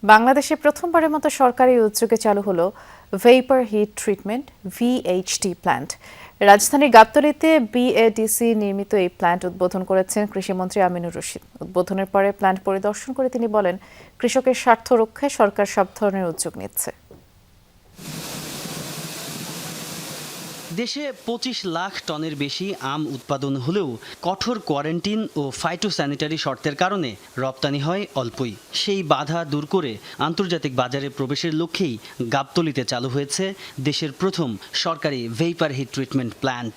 বাংলাদেশে প্রথমবারের মতো সরকারি উদ্যোগে চালু হলো ভেপার হিট ট্রিটমেন্ট ভিএইচটি প্ল্যান্ট। রাজধানীর গাবতলীতে বিএডিসি নির্মিত এই প্ল্যান্ট উদ্বোধন করেছেন কৃষিমন্ত্রী আমিনুর রশিদ। উদ্বোধনের পরে প্ল্যান্ট পরিদর্শন করে তিনি বলেন, কৃষকের স্বার্থ রক্ষায় সরকার সব ধরনের উদ্যোগ নিচ্ছে। দেশে ২৫ লাখ টনের বেশি আম উৎপাদন হলেও কঠোর কোয়ারেন্টিন ও ফাইটোস্যানিটারি শর্তের কারণে রপ্তানি হয় অল্পই। সেই বাধা দূর করে আন্তর্জাতিক বাজারে প্রবেশের লক্ষ্যেই গাবতলীতে চালু হয়েছে দেশের প্রথম সরকারি ভেপার হিট ট্রিটমেন্ট প্ল্যান্ট।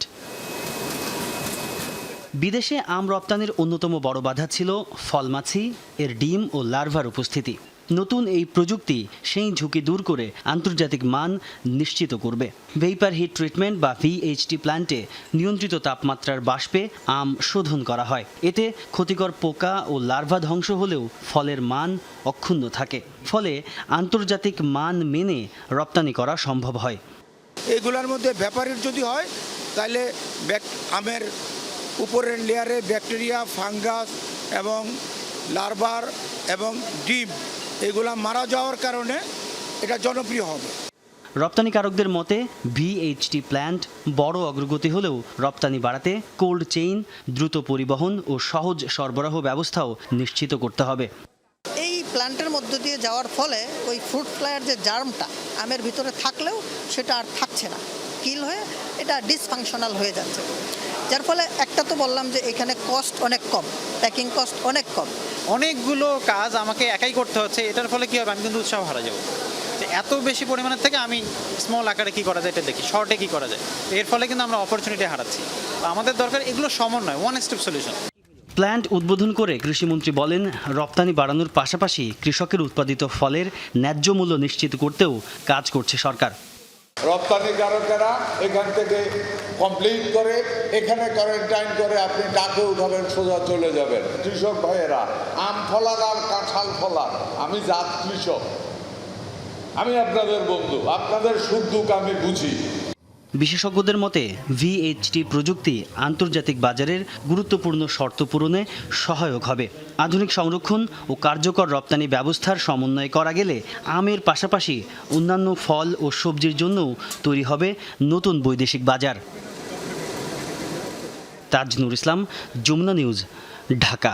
বিদেশে আম রপ্তানির অন্যতম বড় বাধা ছিল ফলমাছি, এর ডিম ও লার্ভার উপস্থিতি। নতুন এই প্রযুক্তি সেই ঝুঁকি দূর করে আন্তর্জাতিক মান নিশ্চিত করবে। ভেপার হিট ট্রিটমেন্ট বা ভিএইচটি প্ল্যান্টে নিয়ন্ত্রিত তাপমাত্রার বাষ্পে আম শোধন করা হয়। এতে ক্ষতিকর পোকা ও লার্ভা ধ্বংস হলেও ফলের মান অক্ষুণ্ণ থাকে। ফলে আন্তর্জাতিক মান মেনে রপ্তানি করা সম্ভব হয়। এগুলোর মধ্যে ভেপার হিট যদি হয় তাহলে আমের উপরের লেয়ারে ব্যাকটেরিয়া, ফাঙ্গাস এবং লার্ভার এবং ডিম এগুলা মারা যাওয়ার কারণে এটা জনপ্রিয় হবে। রপ্তানিকারকদের মতে ভিএইচটি প্ল্যান্ট বড় অগ্রগতি হলেও রপ্তানি বাড়াতে কোল্ড চেইন, দ্রুত পরিবহন ও সহজ সরবরাহ ব্যবস্থাও নিশ্চিত করতে হবে। এই প্ল্যান্টের মধ্য দিয়ে যাওয়ার ফলে ওই ফ্রুট ফ্লাইয়ের যে জার্মটা আমের ভিতরে থাকলেও সেটা আর থাকছে না, কিল হয়ে এটা ডিসফাংশনাল হয়ে যাচ্ছে। যার ফলে একটা তো বললাম যে এখানে কস্ট অনেক কম, প্যাকিং কস্ট অনেক কম। অনেকগুলো কাজ আমাকে একাই করতে হচ্ছে, এটার ফলে কী হবে, আমি কিন্তু উৎসাহ হারা যাবো। যে এত বেশি পরিমাণের থেকে আমি স্মল আকারে কী করা যায় এটা দেখি, শর্টে কী করা যায়। এর ফলে কিন্তু আমরা অপরচুনিটি হারাচ্ছি। আমাদের দরকার এগুলো সমন্বয়, ওয়ান স্টেপ সলিউশন। প্ল্যান্ট উদ্বোধন করে কৃষিমন্ত্রী বলেন, রপ্তানি বাড়ানোর পাশাপাশি কৃষকের উৎপাদিত ফলের ন্যায্য মূল্য নিশ্চিত করতেও কাজ করছে সরকার। রপ্তানিকারকেরা এখান থেকে কমপ্লিট করে এখানে কোয়ারেন্টাইন করে আপনি ডাকে উঠাবেন, সোজা চলে যাবেন। কৃষক ভাইয়েরা, আম ফলার আর কাঁঠাল ফলার, আমি জাত কৃষক, আমি আপনাদের বন্ধু, আপনাদের সুখ দুঃখ আমি বুঝি। বিশেষজ্ঞদের মতে ভিএইচটি প্রযুক্তি আন্তর্জাতিক বাজারের গুরুত্বপূর্ণ শর্ত পূরণে সহায়ক হবে। আধুনিক সংরক্ষণ ও কার্যকর রপ্তানি ব্যবস্থার সমন্বয় করা গেলে আমের পাশাপাশি অন্যান্য ফল ও সবজির জন্যও তৈরি হবে নতুন বৈদেশিক বাজার। তাজ নূর ইসলাম, যমুনা নিউজ, ঢাকা।